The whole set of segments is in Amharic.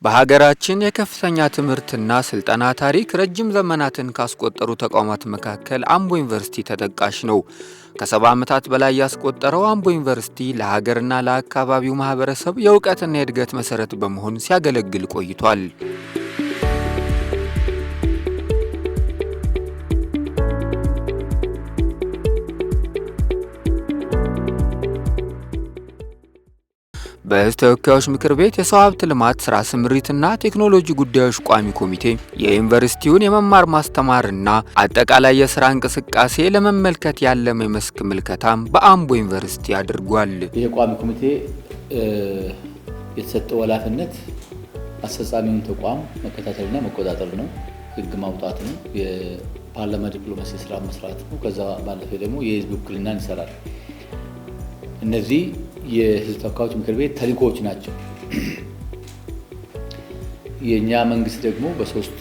በሀገራችን የከፍተኛ ትምህርትና ስልጠና ታሪክ ረጅም ዘመናትን ካስቆጠሩ ተቋማት መካከል አምቦ ዩኒቨርሲቲ ተጠቃሽ ነው። ከ70 ዓመታት በላይ ያስቆጠረው አምቦ ዩኒቨርሲቲ ለሀገርና ለአካባቢው ማህበረሰብ የእውቀትና የእድገት መሰረት በመሆን ሲያገለግል ቆይቷል። በሕዝብ ተወካዮች ምክር ቤት የሰው ሀብት ልማት ስራ ስምሪትና ቴክኖሎጂ ጉዳዮች ቋሚ ኮሚቴ የዩኒቨርሲቲውን የመማር ማስተማርና አጠቃላይ የስራ እንቅስቃሴ ለመመልከት ያለመ መስክ ምልከታም በአምቦ ዩኒቨርሲቲ አድርጓል። ይህ ቋሚ ኮሚቴ የተሰጠው ኃላፊነት አስፈጻሚውን ተቋም መከታተልና መቆጣጠር ነው፣ ህግ ማውጣት ነው፣ የፓርላማ ዲፕሎማሲ ስራ መስራት ነው። ከዛ ባለፈ ደግሞ የህዝብ ውክልናን ይሰራል። እነዚህ የህዝብ ተወካዮች ምክር ቤት ተልእኮዎች ናቸው። የኛ መንግስት ደግሞ በሶስት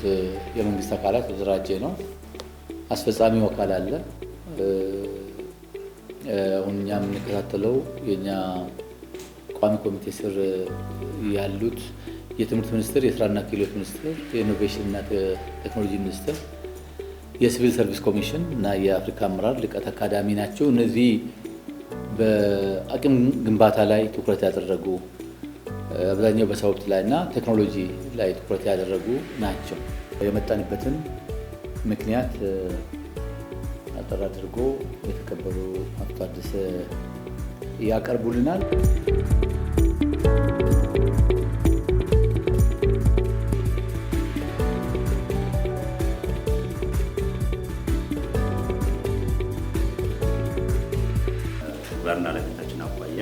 የመንግስት አካላት የተደራጀ ነው። አስፈጻሚው አካል አለ። አሁን እኛ የምንከታተለው የኛ ቋሚ ኮሚቴ ስር ያሉት የትምህርት ሚኒስቴር፣ የስራና ክህሎት ሚኒስቴር፣ የኢኖቬሽንና ቴክኖሎጂ ሚኒስቴር፣ የሲቪል ሰርቪስ ኮሚሽን እና የአፍሪካ አመራር ልቀት አካዳሚ ናቸው። እነዚህ በአቅም ግንባታ ላይ ትኩረት ያደረጉ አብዛኛው በሰው ሀብት ላይና ቴክኖሎጂ ላይ ትኩረት ያደረጉ ናቸው። የመጣንበትን ምክንያት አጠር አድርጎ የተከበሩ አቶ ታደሰ ያቀርቡልናል። ባርና ለቤታችን አቋያ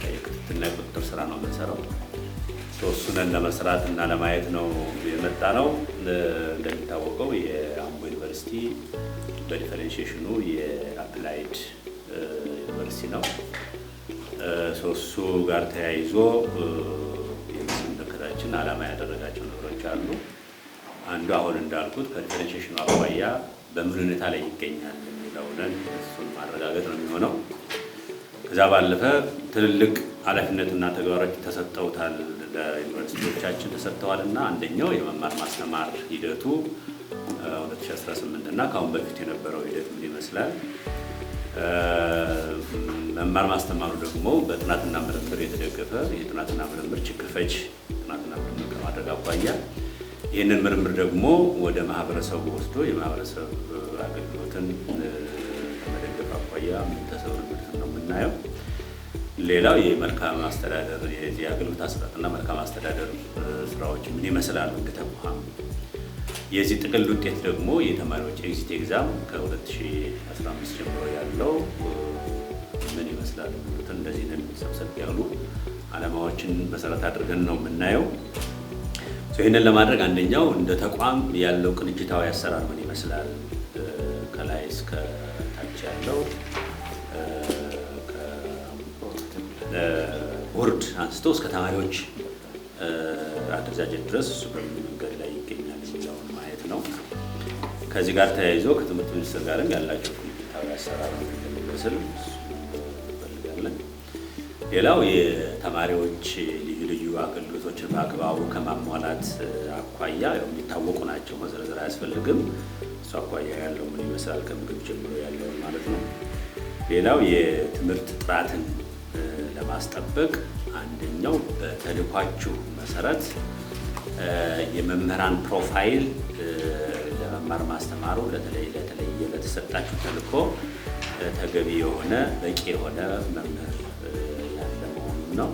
የክትትልና የቁጥጥር ስራ ነው የምንሰራው። እሱን ለመስራት እና ለማየት ነው የመጣ ነው። እንደሚታወቀው የአምቦ ዩኒቨርሲቲ በዲፈረንሺዬሽኑ የአፕላይድ ዩኒቨርሲቲ ነው። እሱ ጋር ተያይዞ የምንመለከታችን ዓላማ ያደረጋቸው ነገሮች አሉ። አንዱ አሁን እንዳልኩት ከዲፈረንሺዬሽኑ አቋያ በምን ሁኔታ ላይ ይገኛል የሚለውን እሱን ማረጋገጥ ነው የሚሆነው። ከዛ ባለፈ ትልልቅ ኃላፊነትና ተግባሮች ተሰጥተውታል፣ ለዩኒቨርሲቲዎቻችን ተሰጥተዋልና አንደኛው የመማር ማስተማር ሂደቱ 2018 እና ከአሁን በፊት የነበረው ሂደት ምን ይመስላል፣ መማር ማስተማሩ ደግሞ በጥናትና ምርምር የተደገፈ የጥናትና ምርምር ችግር ፈች ጥናትና ምርምር ከማድረግ አኳያ ይህንን ምርምር ደግሞ ወደ ማህበረሰቡ ወስዶ የማህበረሰብ አገልግሎትን ከመደገፍ አኳያ ተሰውነት ነው የምናየው። ሌላው የመልካም አስተዳደር የአገልግሎት አሰጣጥና መልካም አስተዳደር ስራዎች ምን ይመስላሉ እንደ ተቋም። የዚህ ጥቅል ውጤት ደግሞ የተማሪዎች ኤግዚት ኤግዛም ከ2015 ጀምሮ ያለው ምን ይመስላል እንደዚህ ነው። ሰብሰብ ያሉ ዓላማዎችን መሰረት አድርገን ነው የምናየው። ይህንን ለማድረግ አንደኛው እንደ ተቋም ያለው ቅንጅታዊ አሰራር ምን ይመስላል፣ ከላይ እስከ ታች ያለው ከቦርድ አንስቶ እስከ ተማሪዎች አደረጃጀት ድረስ እሱ በምን መንገድ ላይ ይገኛል የሚለውን ማየት ነው። ከዚህ ጋር ተያይዞ ከትምህርት ሚኒስቴር ጋርም ያላቸው ቅንጅታዊ አሰራር እንደሚመስል እንፈልጋለን። ሌላው የተማሪዎች ልዩ ልዩ አገልግሎቶችን በአግባቡ ከማሟላት አኳያ የሚታወቁ ናቸው፣ መዘርዘር አያስፈልግም። እሱ አኳያ ያለው ምን ይመስላል ከምግብ ጀምሮ ያለው ማለት ነው። ሌላው የትምህርት ጥራትን ለማስጠበቅ አንደኛው በተልኳችሁ መሰረት የመምህራን ፕሮፋይል ለመማር ማስተማሩ ለተለየ ለተሰጣችሁ ተልኮ ተገቢ የሆነ በቂ የሆነ መምህር ያለ መሆኑን ነው።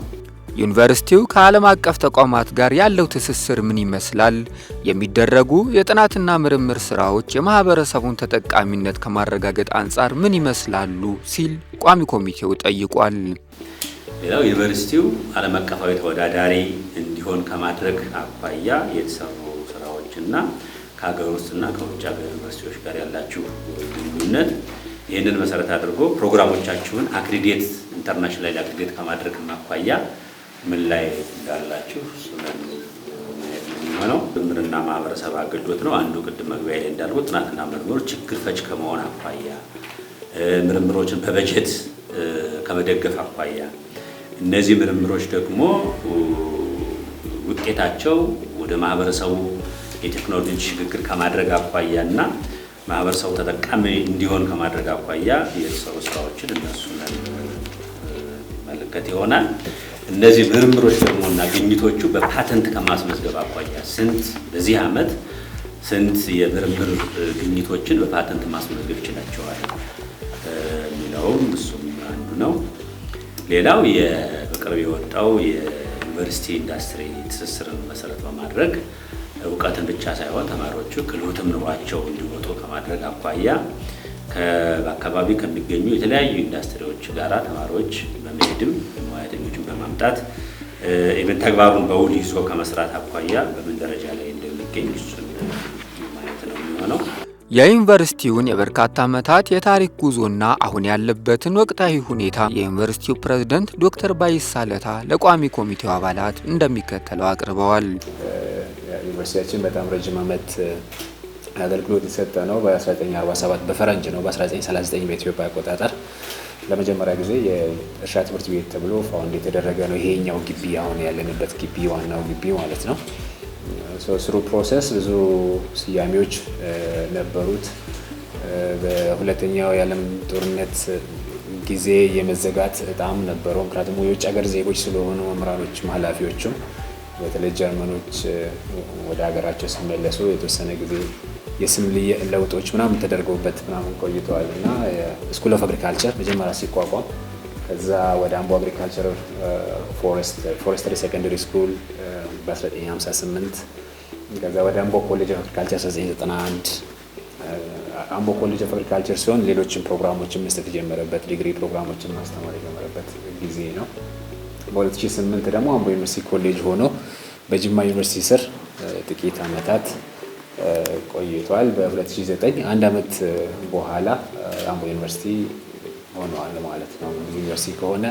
ዩኒቨርሲቲው ከዓለም አቀፍ ተቋማት ጋር ያለው ትስስር ምን ይመስላል? የሚደረጉ የጥናትና ምርምር ስራዎች የማህበረሰቡን ተጠቃሚነት ከማረጋገጥ አንጻር ምን ይመስላሉ ሲል ቋሚ ኮሚቴው ጠይቋል። ሌላው ዩኒቨርሲቲው ዓለም አቀፋዊ ተወዳዳሪ እንዲሆን ከማድረግ አኳያ የተሰሩ ስራዎችና ከሀገር ውስጥና ከውጭ ሀገር ዩኒቨርሲቲዎች ጋር ያላችሁ ግንኙነት ይህንን መሰረት አድርጎ ፕሮግራሞቻችሁን አክሪዴት ኢንተርናሽናል አክሪዴት ከማድረግ አኳያ ምን ላይ እንዳላችሁ ስለምን የሚሆነው ምርምርና ማህበረሰብ አገልግሎት ነው። አንዱ ቅድም መግቢያ ላይ እንዳልኩት ጥናትና ምርምር ችግር ፈች ከመሆን አኳያ ምርምሮችን በበጀት ከመደገፍ አኳያ እነዚህ ምርምሮች ደግሞ ውጤታቸው ወደ ማህበረሰቡ የቴክኖሎጂ ሽግግር ከማድረግ አኳያና ማህበረሰቡ ተጠቃሚ እንዲሆን ከማድረግ አኳያ የተሰሩ ስራዎችን እነሱን መለከት ይሆናል። እነዚህ ምርምሮች ደግሞና ግኝቶቹ በፓተንት ከማስመዝገብ አኳያ በዚህ ዓመት ስንት የምርምር ግኝቶችን በፓተንት ማስመዝገብ ይችላቸዋል የሚለውም እሱም አንዱ ነው። ሌላው በቅርብ የወጣው የዩኒቨርሲቲ ኢንዱስትሪ ትስስርን መሰረት በማድረግ እውቀትን ብቻ ሳይሆን ተማሪዎቹ ክህሎትም ኑሯቸው እንዲወጡ ከማድረግ አኳያ በአካባቢ ከሚገኙ የተለያዩ ኢንዱስትሪዎች ጋራ ተማሪዎች በመሄድም ሙያተኞችን በማምጣት ኢቨን ተግባሩን በውል ይዞ ከመስራት አኳያ በምን ደረጃ ላይ እንደሚገኝ እሱን ማየት ነው የሚሆነው። የዩኒቨርሲቲውን የበርካታ ዓመታት የታሪክ ጉዞና አሁን ያለበትን ወቅታዊ ሁኔታ የዩኒቨርሲቲው ፕሬዝዳንት ዶክተር ባይሳ ለታ ለቋሚ ኮሚቴው አባላት እንደሚከተለው አቅርበዋል። ዩኒቨርሲቲያችን በጣም ረጅም ዓመት አገልግሎት የሰጠ ነው። በ1947 በፈረንጅ ነው፣ በ1939 በኢትዮጵያ አቆጣጠር ለመጀመሪያ ጊዜ የእርሻ ትምህርት ቤት ተብሎ ፋውንድ የተደረገ ነው። ይሄኛው ግቢ አሁን ያለንበት ግቢ ዋናው ግቢ ማለት ነው። ስሩ ፕሮሰስ ብዙ ስያሜዎች ነበሩት። በሁለተኛው የዓለም ጦርነት ጊዜ የመዘጋት እጣም ነበረው። ምክንያቱም የውጭ ሀገር ዜጎች ስለሆኑ መምህራኖችም ኃላፊዎችም በተለይ ጀርመኖች ወደ ሀገራቸው ሲመለሱ የተወሰነ ጊዜ የስም ለውጦች ምናምን ተደርገውበት ምናምን ቆይተዋል እና ስኩል ኦፍ አግሪካልቸር መጀመሪያ ሲቋቋም ከዛ ወደ አምቦ አግሪካልቸር ፎረስትሪ ሴኮንደሪ ስኩል በ1958 ከዛ ወደ አምቦ ኮሌጅ ኦፍ አግሪካልቸር 1991 አምቦ ኮሌጅ ኦፍ አግሪካልቸር ሲሆን ሌሎችን ፕሮግራሞችን መስጠት የጀመረበት ዲግሪ ፕሮግራሞችን ማስተማር የጀመረበት ጊዜ ነው። በ2008 ደግሞ አምቦ ዩኒቨርሲቲ ኮሌጅ ሆኖ በጅማ ዩኒቨርሲቲ ስር ጥቂት ዓመታት ቆይቷል። በ2009 አንድ ዓመት በኋላ አምቦ ዩኒቨርሲቲ ሆኗል ማለት ነው። ዩኒቨርሲቲ ከሆነ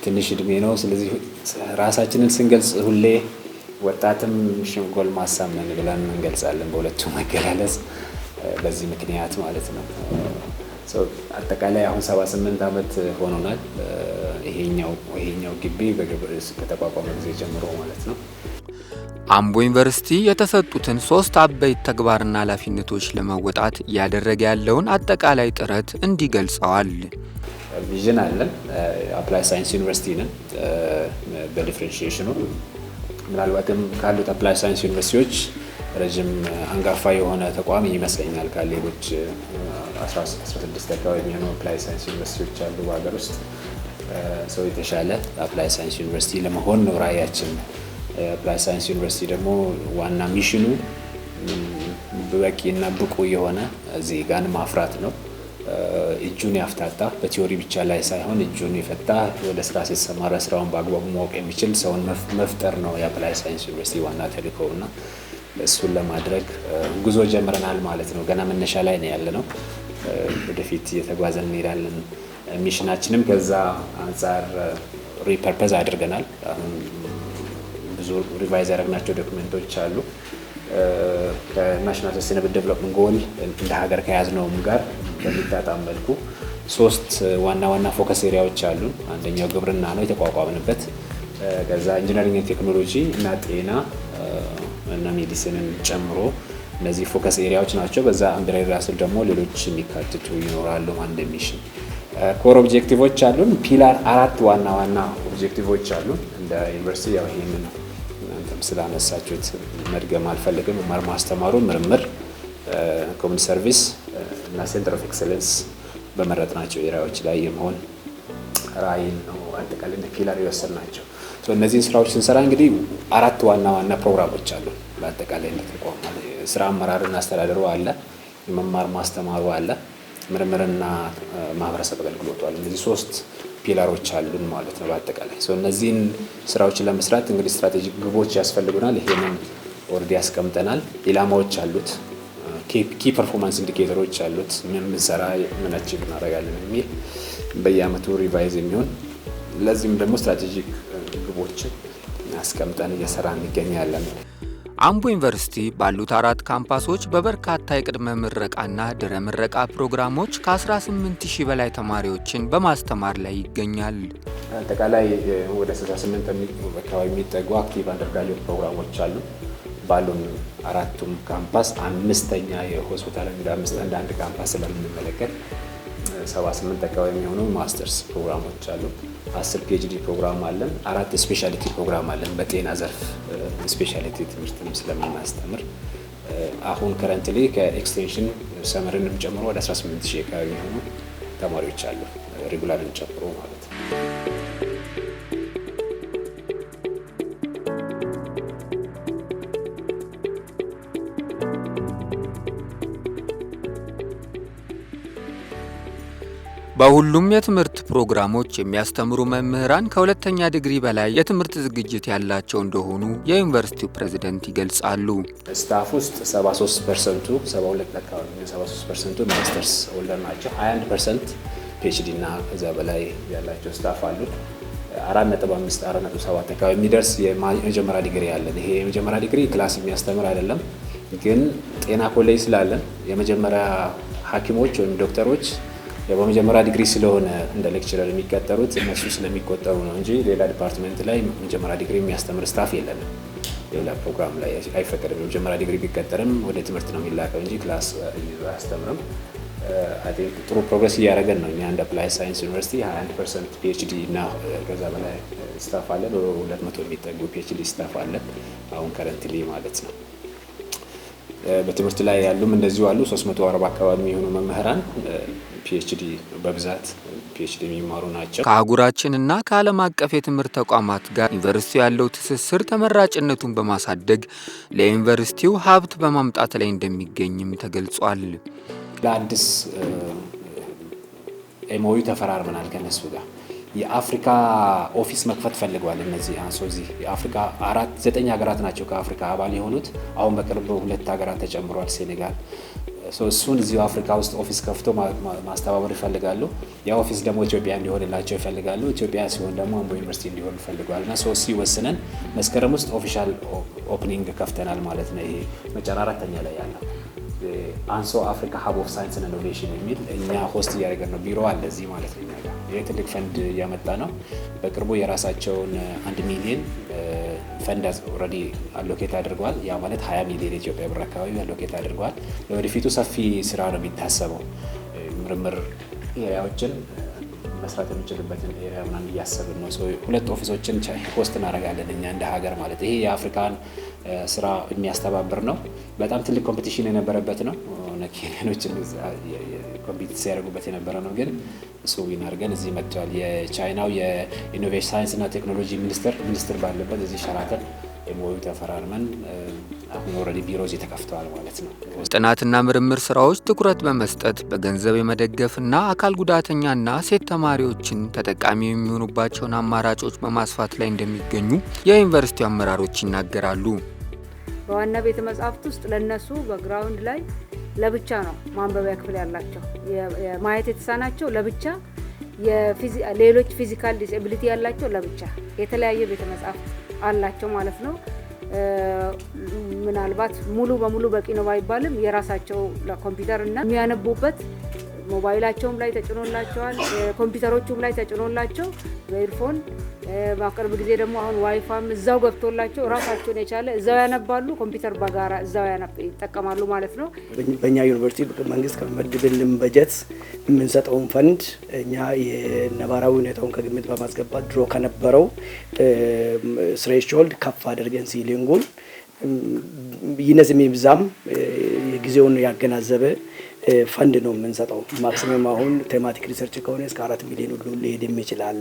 ትንሽ እድሜ ነው። ስለዚህ ራሳችንን ስንገልጽ ሁሌ ወጣትም ጎልማሳም ነን ብለን እንገልጻለን፣ በሁለቱ መገላለጽ በዚህ ምክንያት ማለት ነው። አጠቃላይ አሁን 78 ዓመት ሆኖናል። ይሄኛው ግቢ ከተቋቋመ ጊዜ ጀምሮ ማለት ነው። አምቦ ዩኒቨርሲቲ የተሰጡትን 3 አበይት ተግባርና ኃላፊነቶች ለመወጣት እያደረገ ያለውን አጠቃላይ ጥረት እንዲህ ገልጸዋል። ቪዥን አለን። አፕላይ ሳይንስ ዩኒቨርሲቲ ነን። በዲፍሬንሺዬሽኑ ምናልባትም ካሉት አፕላይ ሳይንስ ዩኒቨርሲቲዎች ረጅም አንጋፋ የሆነ ተቋም ይመስለኛል። ከሌሎች 16 አካባቢ የሚሆኑ አፕላይ ሳይንስ ዩኒቨርሲቲዎች አሉ በሀገር ውስጥ። ሰው የተሻለ አፕላይ ሳይንስ ዩኒቨርሲቲ ለመሆን ነው ራዕያችን። አፕላይ ሳይንስ ዩኒቨርሲቲ ደግሞ ዋና ሚሽኑ በቂና ብቁ የሆነ ዜጋን ማፍራት ነው። እጁን ያፍታታ በቲዮሪ ብቻ ላይ ሳይሆን እጁን የፈታ ወደ ስራ ሲሰማራ ስራውን በአግባቡ ማወቅ የሚችል ሰውን መፍጠር ነው የአፕላይ ሳይንስ ዩኒቨርሲቲ ዋና ተልዕኮውና እሱን ለማድረግ ጉዞ ጀምረናል ማለት ነው። ገና መነሻ ላይ ነው ያለነው። ወደፊት እየተጓዘን እንሄዳለን። ሚሽናችንም ከዛ አንጻር ሪፐርፐዝ አድርገናል። አሁን ብዙ ሪቫይዝ ያደረግናቸው ዶክመንቶች አሉ። ከናሽናል ሰስቴናብል ዴቨሎፕመንት ጎል እንደ ሀገር ከያዝነውም ጋር በሚጣጣም መልኩ 3 ዋና ፎከስ ኤሪያዎች አሉ። አንደኛው ግብርና ነው የተቋቋምንበት። ከዛ ኢንጂነሪንግ ቴክኖሎጂ እና ጤና እና ሜዲሲንን ጨምሮ እነዚህ ፎከስ ኤሪያዎች ናቸው። በዛ አምብሬላ ስር ደግሞ ሌሎች የሚካተቱ ይኖራሉ። አንድ ሚሽን ኮር ኦብጀክቲቮች አሉን። ፒላር 4 ዋና ኦብጀክቲቮች አሉን እንደ ዩኒቨርሲቲ። ያው ይሄንን እናንተም ስላነሳችሁት መድገም አልፈልግም። መማር ማስተማሩ፣ ምርምር፣ ኮሚኒቲ ሰርቪስ እና ሴንተር ኦፍ ኤክሰለንስ በመረጥናቸው ኤሪያዎች ላይ የመሆን ራዕይን ነው አጠቃላይ ፒላር የወሰድናቸው። እነዚህን ስራዎች ስንሰራ እንግዲህ 4 ዋና ፕሮግራሞች አሉ። በአጠቃላይ እንደተቋም ስራ አመራርና አስተዳደሩ አለ፣ መማር ማስተማሩ አለ፣ ምርምርና ማህበረሰብ አገልግሎቱ አለ። እነዚህ 3 ፒላሮች አሉን ማለት ነው በአጠቃላይ። እነዚህን ስራዎችን ለመስራት እንግዲህ ስትራቴጂክ ግቦች ያስፈልጉናል። ይሄንን ኦልሬዲ ያስቀምጠናል። ኢላማዎች አሉት፣ ኪ ፐርፎርማንስ ኢንዲኬተሮች አሉት። ምን ብንሰራ ምን አቺቭ እናደርጋለን የሚል በየአመቱ ሪቫይዝ የሚሆን ለዚህም ደግሞ ስትራቴጂክ ግቦችን አስቀምጠን እየሰራ እንገኛለን። አምቦ ዩኒቨርሲቲ ባሉት 4 ካምፓሶች በበርካታ የቅድመ ምረቃና ድህረ ምረቃ ፕሮግራሞች ከ18000 በላይ ተማሪዎችን በማስተማር ላይ ይገኛል። አጠቃላይ ወደ 68 አካባቢ የሚጠጉ አክቲቭ አንደርግራጁዌት ፕሮግራሞች አሉ። ባሉን አራቱም ካምፓስ አምስተኛ የሆስፒታል እንደ አንድ ካምፓስ ስለምንመለከት 78 አካባቢ የሚሆኑ ማስተርስ ፕሮግራሞች አሉ። 10 ፒኤችዲ ፕሮግራም አለን። 4 ስፔሻሊቲ ፕሮግራም አለን። በጤና ዘርፍ ስፔሻሊቲ ትምህርትም ስለምናስተምር አሁን ከረንትሊ ከኤክስቴንሽን ሰመርንም ጨምሮ ወደ 18000 አካባቢ የሚሆኑ ተማሪዎች አሉ፣ ሬጉላርን ጨምሮ ማለት ነው። በሁሉም የትምህርት ፕሮግራሞች የሚያስተምሩ መምህራን ከሁለተኛ ዲግሪ በላይ የትምህርት ዝግጅት ያላቸው እንደሆኑ የዩኒቨርሲቲው ፕሬዝዳንት ይገልጻሉ። ስታፍ ውስጥ 73%፣ 72 አካባቢ 73% ማስተርስ ሆልደር ናቸው። 21% ፒኤችዲ እና ከዛ በላይ ያላቸው ስታፍ አሉ። 4.5 4.7 አካባቢ የሚደርስ የመጀመሪያ ዲግሪ ያለን። ይሄ የመጀመሪያ ዲግሪ ክላስ የሚያስተምር አይደለም፣ ግን ጤና ኮሌጅ ስላለን የመጀመሪያ ሐኪሞች ወይም ዶክተሮች በመጀመሪያ ዲግሪ ስለሆነ እንደ ሌክቸረር የሚቀጠሩት እነሱ ስለሚቆጠሩ ነው እንጂ ሌላ ዲፓርትመንት ላይ መጀመሪያ ዲግሪ የሚያስተምር ስታፍ የለንም። ሌላ ፕሮግራም ላይ አይፈቀድም። መጀመሪያ ዲግሪ ቢቀጠርም ወደ ትምህርት ነው የሚላከው እንጂ ክላስ አያስተምርም። አይ ቲንክ ጥሩ ፕሮግረስ እያደረገን ነው። እኛ እንደ አፕላይድ ሳይንስ ዩኒቨርሲቲ 21% ፒኤችዲ እና ከዛ በላይ ስታፍ አለን። 200 የሚጠጉ ፒኤችዲ ስታፍ አለን አሁን ከረንትሊ ማለት ነው። በትምህርት ላይ ያሉም እንደዚሁ አሉ። 340 አካባቢ የሚሆኑ መምህራን ፒኤችዲ በብዛት ፒኤችዲ የሚማሩ ናቸው። ከአህጉራችንና ከዓለም አቀፍ የትምህርት ተቋማት ጋር ዩኒቨርሲቲው ያለው ትስስር ተመራጭነቱን በማሳደግ ለዩኒቨርሲቲው ሀብት በማምጣት ላይ እንደሚገኝም ተገልጿል። ለአዲስ ኤምኦዩ ተፈራርመናል ከነሱ ጋር። የአፍሪካ ኦፊስ መክፈት ፈልገዋል። እነዚህ እዚህ የአፍሪካ 9 ሀገራት ናቸው ከአፍሪካ አባል የሆኑት። አሁን በቅርብ 2 ሀገራት ተጨምሯል፣ ሴኔጋል። እሱን እዚሁ አፍሪካ ውስጥ ኦፊስ ከፍቶ ማስተባበር ይፈልጋሉ። ያ ኦፊስ ደግሞ ኢትዮጵያ እንዲሆንላቸው ይፈልጋሉ። ኢትዮጵያ ሲሆን ደግሞ አምቦ ዩኒቨርሲቲ እንዲሆን ይፈልጋል። እና ሲወስነን መስከረም ውስጥ ኦፊሻል ኦፕኒንግ ከፍተናል ማለት ነው። ይሄ መጨረሻ 4ኛ ላይ ያለው አንሶ አፍሪካ ሀብ ኦፍ ሳይንስ ኤንድ ኢኖቬሽን የሚል እኛ ሆስት እያደረገን ነው። ቢሮ አለ እዚህ ማለት ነው። ይሄ ትልቅ ፈንድ እያመጣ ነው። በቅርቡ የራሳቸውን 1 ሚሊዮን ፈንድ ኦልሬዲ አሎኬት አድርገዋል። ያ ማለት 20 ሚሊዮን የኢትዮጵያ ብር አካባቢ አሎኬት አድርገዋል። ለወደፊቱ ሰፊ ስራ ነው የሚታሰበው። ምርምር ኤሪያዎችን መስራት የሚችልበትን ኤሪያ ምናምን እያሰብን ነው። 2 ኦፊሶችን ሆስት እናደርጋለን እኛ እንደ ሀገር ማለት። ይሄ የአፍሪካን ስራ የሚያስተባብር ነው። በጣም ትልቅ ኮምፒቲሽን የነበረበት ነው። ኬንያኖችን ኮምፒቲት ሲያደርጉበት የነበረ ነው። ግን እሱ ዊን አድርገን እዚህ መጥቷል። የቻይናው የኢኖቬሽን ሳይንስ እና ቴክኖሎጂ ሚኒስትር ባለበት እዚህ ሸራተን ኤምኦዩ ተፈራርመን አሁን ኦልሬዲ ቢሮዎች ተከፍተዋል ማለት ነው። ጥናትና ምርምር ስራዎች ትኩረት በመስጠት በገንዘብ የመደገፍና አካል ጉዳተኛና ሴት ተማሪዎችን ተጠቃሚ የሚሆኑባቸውን አማራጮች በማስፋት ላይ እንደሚገኙ የዩኒቨርሲቲው አመራሮች ይናገራሉ። በዋና ቤተ መጻሕፍት ውስጥ ለነሱ በግራውንድ ላይ ለብቻ ነው ማንበቢያ ክፍል ያላቸው። የማየት የተሳናቸው ለብቻ፣ ሌሎች ፊዚካል ዲስኤቢሊቲ ያላቸው ለብቻ፣ የተለያየ ቤተ መጻሕፍት አላቸው ማለት ነው። ምናልባት ሙሉ በሙሉ በቂ ነው ባይባልም የራሳቸው ለኮምፒውተር እና የሚያነቡበት ሞባይላቸውም ላይ ተጭኖላቸዋል፣ ኮምፒውተሮቹም ላይ ተጭኖላቸው በኤርፎን በቅርብ ጊዜ ደግሞ አሁን ዋይፋም እዛው ገብቶላቸው ራሳቸውን የቻለ እዛው ያነባሉ። ኮምፒውተር በጋራ እዛው ይጠቀማሉ ማለት ነው። በእኛ ዩኒቨርሲቲ መንግስት ከመድብልን በጀት የምንሰጠውን ፈንድ እኛ የነባራዊ ሁኔታውን ከግምት በማስገባት ድሮ ከነበረው ስሬሽሆልድ ከፍ አድርገን ሲሊንጉን ይነስ የሚብዛም የጊዜውን ያገናዘበ ፈንድ ነው የምንሰጠው። ማክሲመም አሁን ቴማቲክ ሪሰርች ከሆነ እስከ 4 ሚሊዮን ሁሉ ሊሄድ ይችላል።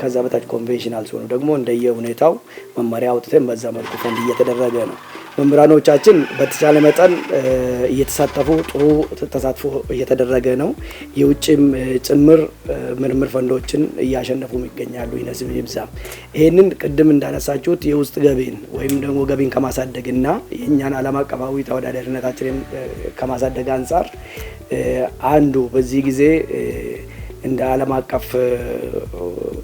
ከዛ በታች ኮንቬንሽናል ሲሆኑ ደግሞ እንደየ ሁኔታው መመሪያ አውጥተን በዛ መልኩ ፈንድ እየተደረገ ነው። መምህራኖቻችን በተቻለ መጠን እየተሳተፉ ጥሩ ተሳትፎ እየተደረገ ነው። የውጭም ጭምር ምርምር ፈንዶችን እያሸነፉ ይገኛሉ። ይነስም ይብዛም ይሄንን ቅድም እንዳነሳችሁት የውስጥ ገቢን ወይም ደግሞ ገቢን ከማሳደግና የእኛን ዓለም አቀፋዊ ተወዳዳሪነታችንን ከማሳደግ አንጻር አንዱ በዚህ ጊዜ እንደ ዓለም አቀፍ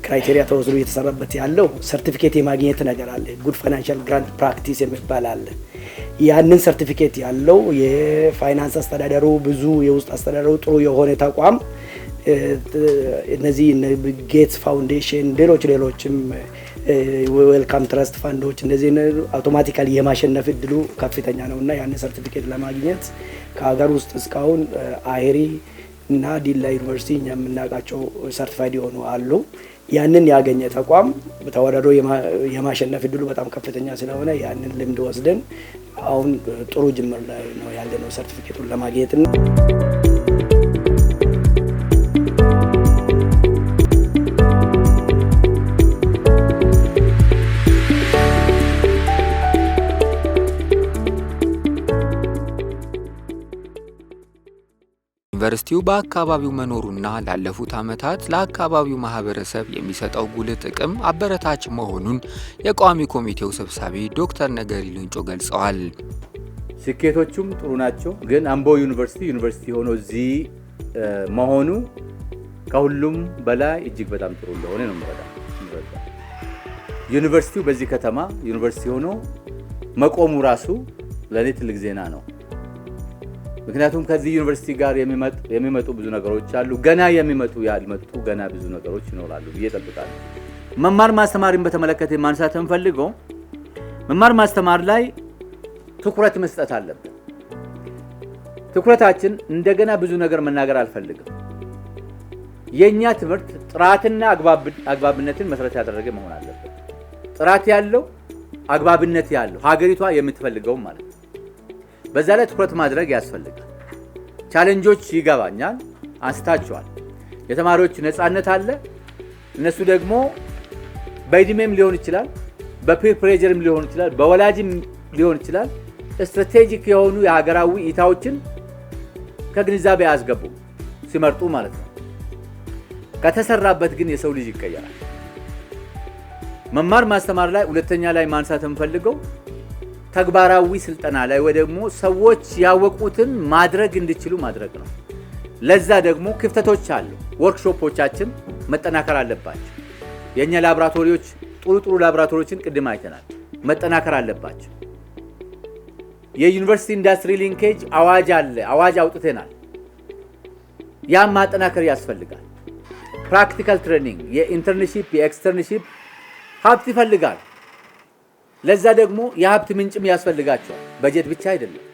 ክራይቴሪያ ተወስዶ እየተሰራበት ያለው ሰርቲፊኬት የማግኘት ነገር አለ። ጉድ ፋይናንሻል ግራንት ፕራክቲስ የሚባል አለ። ያንን ሰርቲፊኬት ያለው የፋይናንስ አስተዳደሩ ብዙ የውስጥ አስተዳደሩ ጥሩ የሆነ ተቋም እነዚህ ጌትስ ፋውንዴሽን ሌሎችም ዌልካም ትረስት ፋንዶች እነዚህ አውቶማቲካሊ የማሸነፍ እድሉ ከፍተኛ ነው እና ያን ሰርቲፊኬት ለማግኘት ከሀገር ውስጥ እስካሁን አሄሪ እና ዲላ ዩኒቨርሲቲ እኛ የምናውቃቸው ሰርቲፋይድ የሆኑ አሉ። ያንን ያገኘ ተቋም ተወዳድሮ የማሸነፍ እድሉ በጣም ከፍተኛ ስለሆነ ያንን ልምድ ወስደን አሁን ጥሩ ጅምር ላይ ነው ያለነው ሰርቲፊኬቱን ለማግኘት ነው። ዩኒቨርሲቲው በአካባቢው መኖሩና ላለፉት ዓመታት ለአካባቢው ማህበረሰብ የሚሰጠው ጉልህ ጥቅም አበረታች መሆኑን የቋሚ ኮሚቴው ሰብሳቢ ዶክተር ነገሪ ሌንጮ ገልጸዋል። ስኬቶቹም ጥሩ ናቸው፣ ግን አምቦ ዩኒቨርሲቲ ሆኖ እዚህ መሆኑ ከሁሉም በላይ እጅግ በጣም ጥሩ እንደሆነ ነው የምረዳው። ዩኒቨርሲቲው በዚህ ከተማ ዩኒቨርሲቲ ሆኖ መቆሙ ራሱ ለኔ ትልቅ ዜና ነው። ምክንያቱም ከዚህ ዩኒቨርሲቲ ጋር የሚመጡ ብዙ ነገሮች አሉ። ገና ያልመጡ ገና ብዙ ነገሮች ይኖራሉ ብዬ እጠብቃለሁ። መማር ማስተማርን በተመለከተ ማንሳት እንፈልገው መማር ማስተማር ላይ ትኩረት መስጠት አለብን። ትኩረታችን እንደገና ብዙ ነገር መናገር አልፈልግም። የኛ ትምህርት ጥራትና አግባብነትን መሰረት ያደረገ መሆን አለበት። ጥራት ያለው አግባብነት ያለው ሀገሪቷ የምትፈልገው ማለት ነው። በዛ ላይ ትኩረት ማድረግ ያስፈልጋል። ቻሌንጆች ይገባኛል፣ አንስታቸዋል። የተማሪዎች ነፃነት አለ። እነሱ ደግሞ በእድሜም ሊሆን ይችላል፣ በፒር ፕሬዠርም ሊሆን ይችላል፣ በወላጅም ሊሆን ይችላል። ስትራቴጂክ የሆኑ የሀገራዊ እይታዎችን ከግንዛቤ ያስገቡ ሲመርጡ ማለት ነው። ከተሰራበት ግን የሰው ልጅ ይቀየራል። መማር ማስተማር ላይ ሁለተኛ ላይ ማንሳት እንፈልገው ተግባራዊ ስልጠና ላይ ወይ ደግሞ ሰዎች ያወቁትን ማድረግ እንዲችሉ ማድረግ ነው። ለዛ ደግሞ ክፍተቶች አሉ። ወርክሾፖቻችን መጠናከር አለባቸው። የኛ ላብራቶሪዎች ጥሩ ላብራቶሪዎችን ቅድም አይተናል፣ መጠናከር አለባቸው። የዩኒቨርሲቲ ኢንዱስትሪ ሊንኬጅ አዋጅ አለ፣ አዋጅ አውጥተናል። ያም ማጠናከር ያስፈልጋል። ፕራክቲካል ትሬኒንግ፣ የኢንተርንሺፕ የኤክስተርንሺፕ ሀብት ይፈልጋል። ለዛ ደግሞ የሀብት ምንጭም ያስፈልጋቸዋል። በጀት ብቻ አይደለም።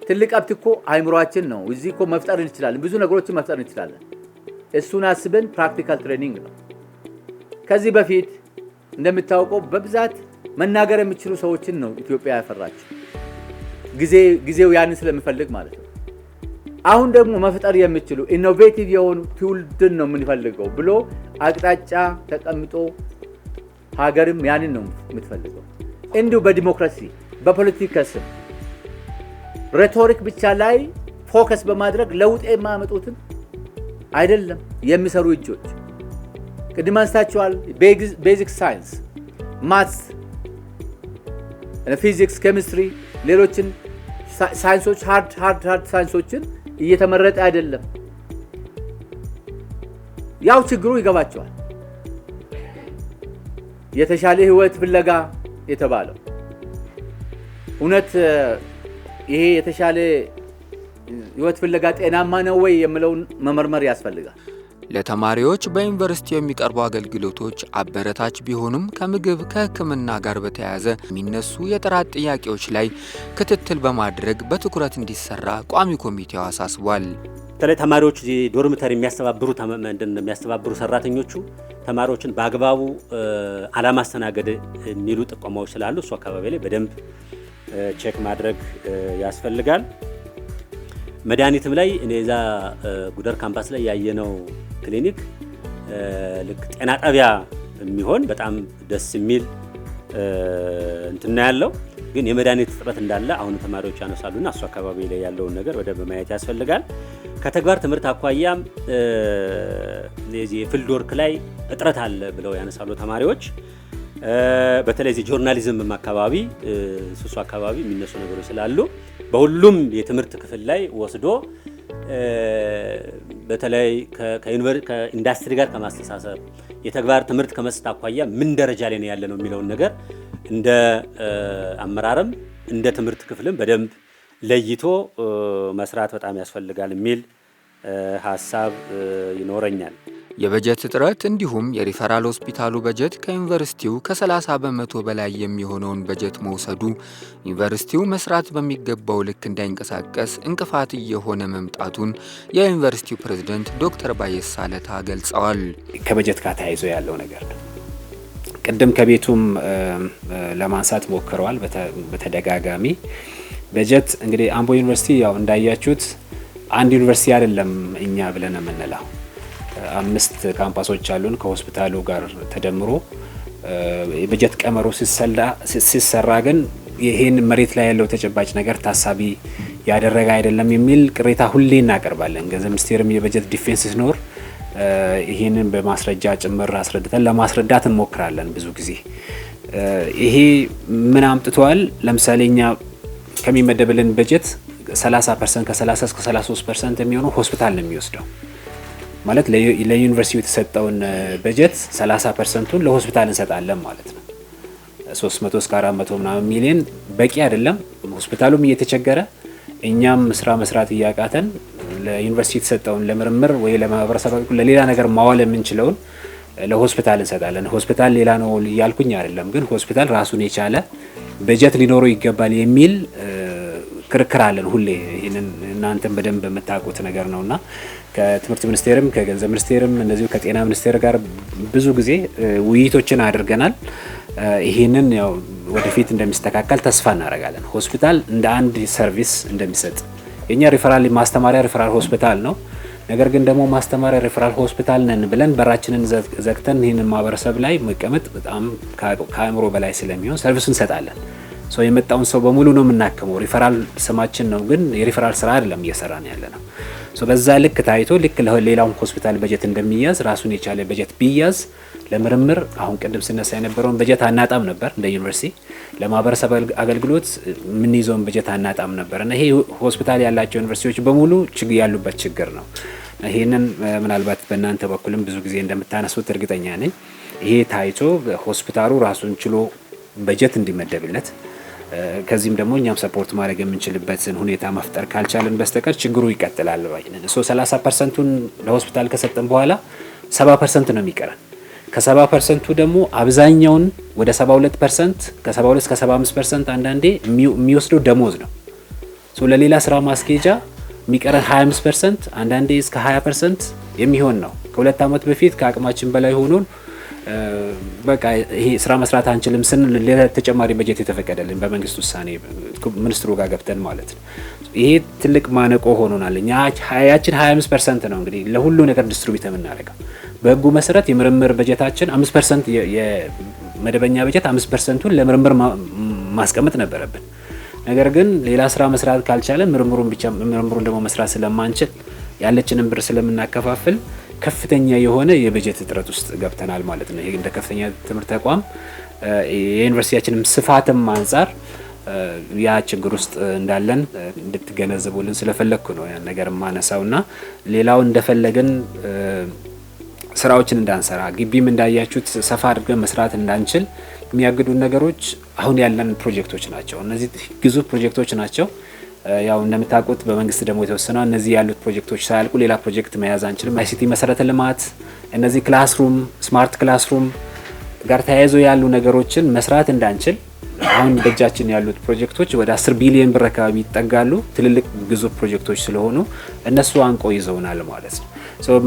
ትልቅ ሀብት እኮ አይምሮአችን ነው። እዚህ እኮ መፍጠር እንችላለን፣ ብዙ ነገሮችን መፍጠር እንችላለን። እሱን አስበን ፕራክቲካል ትሬኒንግ ነው። ከዚህ በፊት እንደምታውቀው በብዛት መናገር የሚችሉ ሰዎችን ነው ኢትዮጵያ ያፈራቸው። ጊዜው ያንን ስለሚፈልግ ማለት ነው። አሁን ደግሞ መፍጠር የሚችሉ ኢኖቬቲቭ የሆኑ ትውልድን ነው የምንፈልገው ብሎ አቅጣጫ ተቀምጦ ሀገርም ያንን ነው የምትፈልገው። እንዲሁ በዲሞክራሲ በፖለቲካ ስም ሬቶሪክ ብቻ ላይ ፎከስ በማድረግ ለውጥ የማያመጡትን አይደለም የሚሰሩ እጆች ቅድም አንስታችኋል። ቤዚክ ሳይንስ፣ ማትስ፣ ፊዚክስ፣ ኬሚስትሪ፣ ሌሎችን ሳይንሶች ሃርድ ሳይንሶችን እየተመረጠ አይደለም። ያው ችግሩ ይገባቸዋል። የተሻለ ህይወት ፍለጋ የተባለው እውነት ይሄ የተሻለ ህይወት ፍለጋ ጤናማ ነው ወይ የሚለውን መመርመር ያስፈልጋል። ለተማሪዎች በዩኒቨርሲቲው የሚቀርቡ አገልግሎቶች አበረታች ቢሆኑም ከምግብ ከሕክምና ጋር በተያያዘ የሚነሱ የጥራት ጥያቄዎች ላይ ክትትል በማድረግ በትኩረት እንዲሰራ ቋሚ ኮሚቴው አሳስቧል። በተለይ ተማሪዎች ዶርምተር የሚያስተባብሩ ሰራተኞቹ ተማሪዎችን በአግባቡ አለማስተናገድ የሚሉ ጥቆማዎች ስላሉ እሱ አካባቢ ላይ በደንብ ቼክ ማድረግ ያስፈልጋል። መድኃኒትም ላይ እኔዛ ጉደር ካምፓስ ላይ ያየነው ክሊኒክ ልክ ጤና ጣቢያ የሚሆን በጣም ደስ የሚል እንትና ያለው ግን የመድኃኒት እጥረት እንዳለ አሁን ተማሪዎች ያነሳሉና እሱ አካባቢ ላይ ያለውን ነገር በደንብ ማየት ያስፈልጋል። ከተግባር ትምህርት አኳያም የፊልድ ወርክ ላይ እጥረት አለ ብለው ያነሳሉ ተማሪዎች። በተለይ ጆርናሊዝም አካባቢ ሱሱ አካባቢ የሚነሱ ነገሮች ስላሉ በሁሉም የትምህርት ክፍል ላይ ወስዶ በተለይ ከኢንዱስትሪ ጋር ከማስተሳሰብ የተግባር ትምህርት ከመስጠት አኳያ ምን ደረጃ ላይ ነው ያለነው የሚለውን ነገር እንደ አመራርም እንደ ትምህርት ክፍልም በደንብ ለይቶ መስራት በጣም ያስፈልጋል የሚል ሀሳብ ይኖረኛል። የበጀት እጥረት እንዲሁም የሪፈራል ሆስፒታሉ በጀት ከዩኒቨርሲቲው ከ30 በመቶ በላይ የሚሆነውን በጀት መውሰዱ ዩኒቨርሲቲው መስራት በሚገባው ልክ እንዳይንቀሳቀስ እንቅፋት እየሆነ መምጣቱን የዩኒቨርሲቲው ፕሬዝዳንት ዶክተር ባየሳ ለታ ገልጸዋል። ከበጀት ጋር ተያይዞ ያለው ነገር ነው። ቅድም ከቤቱም ለማንሳት ሞክረዋል በተደጋጋሚ በጀት እንግዲህ አምቦ ዩኒቨርሲቲ ያው እንዳያችሁት አንድ ዩኒቨርሲቲ አይደለም እኛ ብለን የምንለው 5 ካምፓሶች አሉን። ከሆስፒታሉ ጋር ተደምሮ የበጀት ቀመሩ ሲሰራ ግን ይሄን መሬት ላይ ያለው ተጨባጭ ነገር ታሳቢ ያደረገ አይደለም የሚል ቅሬታ ሁሌ እናቀርባለን። ገንዘብ ሚኒስቴርም የበጀት ዲፌንስ ሲኖር ይሄንን በማስረጃ ጭምር አስረድተን ለማስረዳት እንሞክራለን። ብዙ ጊዜ ይሄ ምን አምጥቷል? ለምሳሌ እኛ ከሚመደብልን በጀት 30% ከ30 እስከ 33% የሚሆነው ሆስፒታል ነው የሚወስደው። ማለት ለዩኒቨርሲቲው የተሰጠውን በጀት 30%ን ለሆስፒታል እንሰጣለን ማለት ነው። 300 እስከ 400 ምናምን ሚሊዮን በቂ አይደለም። ሆስፒታሉም እየተቸገረ እኛም ስራ መስራት እያቃተን ለዩኒቨርሲቲ የተሰጠውን ለምርምር ወይ ለማህበረሰብ ለሌላ ነገር ማዋል የምንችለውን ለሆስፒታል እንሰጣለን። ሆስፒታል ሌላ ነው እያልኩኝ አይደለም፣ ግን ሆስፒታል ራሱን የቻለ በጀት ሊኖረው ይገባል የሚል ክርክር አለን ሁሌ። ይህንን እናንተም በደንብ የምታውቁት ነገር ነውና ከትምህርት ሚኒስቴርም ከገንዘብ ሚኒስቴርም እንደዚሁ ከጤና ሚኒስቴር ጋር ብዙ ጊዜ ውይይቶችን አድርገናል። ይህንን ያው ወደፊት እንደሚስተካከል ተስፋ እናደርጋለን። ሆስፒታል እንደ አንድ ሰርቪስ እንደሚሰጥ የኛ ሪፈራል ማስተማሪያ ሪፈራል ሆስፒታል ነው። ነገር ግን ደግሞ ማስተማሪያ ሪፈራል ሆስፒታል ነን ብለን በራችንን ዘግተን ይህንን ማህበረሰብ ላይ መቀመጥ በጣም ከአእምሮ በላይ ስለሚሆን ሰርቪስ እንሰጣለን። ሰው የመጣውን ሰው በሙሉ ነው የምናከመው። ሪፈራል ስማችን ነው፣ ግን የሪፈራል ስራ አይደለም እየሰራን ያለ ነው። በዛ ልክ ታይቶ ልክ ለሌላውን ሆስፒታል በጀት እንደሚያዝ ራሱን የቻለ በጀት ቢያዝ ለምርምር አሁን ቅድም ስነሳ የነበረውን በጀት አናጣም ነበር። እንደ ዩኒቨርሲቲ ለማህበረሰብ አገልግሎት የምንይዘውን በጀት አናጣም ነበር እና ይሄ ሆስፒታል ያላቸው ዩኒቨርሲቲዎች በሙሉ ያሉበት ችግር ነው። ይሄንን ምናልባት በእናንተ በኩልም ብዙ ጊዜ እንደምታነሱት እርግጠኛ ነኝ። ይሄ ታይቶ ሆስፒታሉ ራሱን ችሎ በጀት እንዲመደብለት ከዚህም ደግሞ እኛም ሰፖርት ማድረግ የምንችልበትን ሁኔታ መፍጠር ካልቻለን በስተቀር ችግሩ ይቀጥላል ባይነን። 30%ን ለሆስፒታል ከሰጠን በኋላ 70% ነው የሚቀረን። ከ70% ደግሞ አብዛኛውን ወደ 72% ከ72 እስከ 75% አንዳንዴ የሚወስደው ደሞዝ ነው። ለሌላ ስራ ማስኬጃ የሚቀረን 25% አንዳንዴ እስከ 20% የሚሆን ነው። ከ2 ዓመት በፊት ከአቅማችን በላይ ሆኖን በቃ ይሄ ስራ መስራት አንችልም ስንል ሌላ ተጨማሪ በጀት የተፈቀደልን በመንግስት ውሳኔ ሚኒስትሩ ጋር ገብተን ማለት ነው። ይሄ ትልቅ ማነቆ ሆኖናል። እኛ ያችን 25% ነው እንግዲህ ለሁሉ ነገር ዲስትሪቢዩት የምናደርገው። በህጉ መሰረት የምርምር በጀታችን 5% የመደበኛ በጀት 5%ን ለምርምር ማስቀመጥ ነበረብን። ነገር ግን ሌላ ስራ መስራት ካልቻለን ምርምሩን ደግሞ መስራት ስለማንችል ያለችንን ብር ስለምናከፋፍል ከፍተኛ የሆነ የበጀት እጥረት ውስጥ ገብተናል ማለት ነው። ይሄ እንደ ከፍተኛ ትምህርት ተቋም የዩኒቨርሲቲያችንም ስፋትም አንጻር ያ ችግር ውስጥ እንዳለን እንድትገነዘቡልን ስለፈለግኩ ነው ያን ነገር ማነሳውና ሌላው እንደፈለገን ስራዎችን እንዳንሰራ ግቢም እንዳያችሁት ሰፋ አድርገን መስራት እንዳንችል የሚያግዱን ነገሮች አሁን ያለን ፕሮጀክቶች ናቸው። እነዚህ ግዙፍ ፕሮጀክቶች ናቸው። ያው እንደምታውቁት በመንግስት ደግሞ የተወሰነው እነዚህ ያሉት ፕሮጀክቶች ሳያልቁ ሌላ ፕሮጀክት መያዝ አንችልም። አይሲቲ መሰረተ ልማት፣ እነዚህ ክላስሩም፣ ስማርት ክላስሩም ጋር ተያይዞ ያሉ ነገሮችን መስራት እንዳንችል አሁን በእጃችን ያሉት ፕሮጀክቶች ወደ 10 ቢሊዮን ብር አካባቢ ይጠጋሉ። ትልልቅ ግዙፍ ፕሮጀክቶች ስለሆኑ እነሱ አንቆ ይዘውናል ማለት ነው።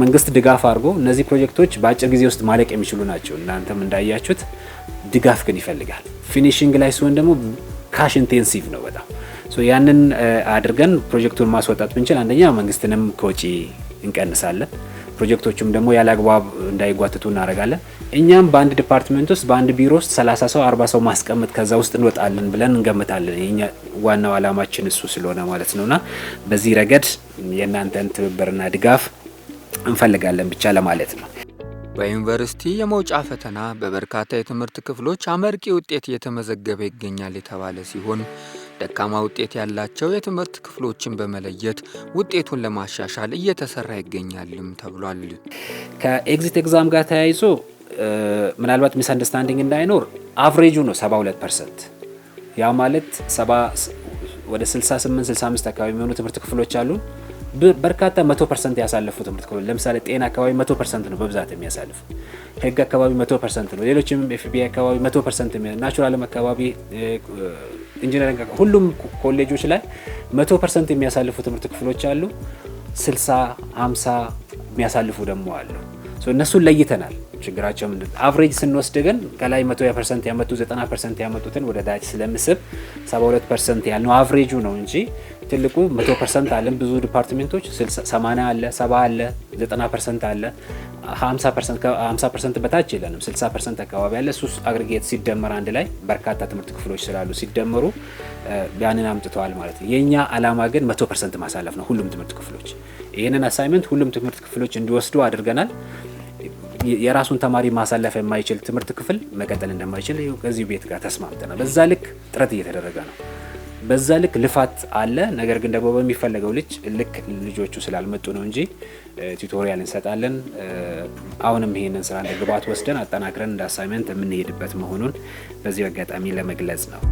መንግስት ድጋፍ አድርጎ እነዚህ ፕሮጀክቶች በአጭር ጊዜ ውስጥ ማለቅ የሚችሉ ናቸው። እናንተም እንዳያችሁት ድጋፍ ግን ይፈልጋል። ፊኒሺንግ ላይ ሲሆን ደግሞ ካሽ ኢንቴንሲቭ ነው በጣም። ያንን አድርገን ፕሮጀክቱን ማስወጣት ብንችል አንደኛ መንግስትንም ከወጪ እንቀንሳለን፣ ፕሮጀክቶቹም ደግሞ ያለ አግባብ እንዳይጓትቱ እናደርጋለን። እኛም በአንድ ዲፓርትመንት ውስጥ በአንድ ቢሮ ውስጥ 30 ሰው 40 ሰው ማስቀመጥ ከዛ ውስጥ እንወጣለን ብለን እንገምታለን። የኛ ዋናው አላማችን እሱ ስለሆነ ማለት ነውና በዚህ ረገድ የእናንተን ትብብርና ድጋፍ እንፈልጋለን ብቻ ለማለት ነው። በዩኒቨርሲቲ የመውጫ ፈተና በበርካታ የትምህርት ክፍሎች አመርቂ ውጤት እየተመዘገበ ይገኛል የተባለ ሲሆን ደካማ ውጤት ያላቸው የትምህርት ክፍሎችን በመለየት ውጤቱን ለማሻሻል እየተሰራ ይገኛልም ተብሏል። ከኤግዚት ኤግዛም ጋር ተያይዞ ምናልባት ሚስ አንደርስታንዲንግ እንዳይኖር አቨሬጁ ነው 72%። ያ ማለት ወደ 68 65 አካባቢ የሚሆኑ ትምህርት ክፍሎች አሉ። በርካታ 100% ያሳለፉ ትምህርት ክፍሎች ለምሳሌ ጤና አካባቢ 100% ነው በብዛት የሚያሳልፉ። ህግ አካባቢ 100% ነው። ሌሎችም ኤፍቢአይ አካባቢ 100% ናቹራልም አካባቢ ኢንጂነሪንግ ሁሉም ኮሌጆች ላይ 100% የሚያሳልፉ ትምህርት ክፍሎች አሉ። 60 50 የሚያሳልፉ ደግሞ አሉ። እነሱን ለይተናል። ችግራቸው ምንድን አቨሬጅ ስንወስድ ግን ከላይ 100% ያመጡ 90% ያመጡትን ወደ ታች ስለምስብ 72% ያልነው አቨሬጁ ነው እንጂ ትልቁ 100% አለን። ብዙ ዲፓርትመንቶች 80 አለ፣ 70 አለ፣ 90% አለ፣ 50% በታች የለንም። 60% አካባቢ አለ። እሱ አግሪጌት ሲደመር አንድ ላይ በርካታ ትምህርት ክፍሎች ስላሉ ሲደመሩ ያንን አምጥተዋል ማለት ነው። የኛ አላማ ግን 100% ማሳለፍ ነው ሁሉም ትምህርት ክፍሎች። ይህንን አሳይመንት ሁሉም ትምህርት ክፍሎች እንዲወስዱ አድርገናል። የራሱን ተማሪ ማሳለፍ የማይችል ትምህርት ክፍል መቀጠል እንደማይችል ከዚህ ቤት ጋር ተስማምተናል። በዛ ልክ ጥረት እየተደረገ ነው። በዛ ልክ ልፋት አለ። ነገር ግን ደግሞ በሚፈለገው ልክ ልጆቹ ስላልመጡ ነው እንጂ ቱቶሪያል እንሰጣለን። አሁንም ይሄንን ስራ እንደ ግብዓት ወስደን አጠናክረን እንደ አሳይመንት የምንሄድበት መሆኑን በዚህ አጋጣሚ ለመግለጽ ነው።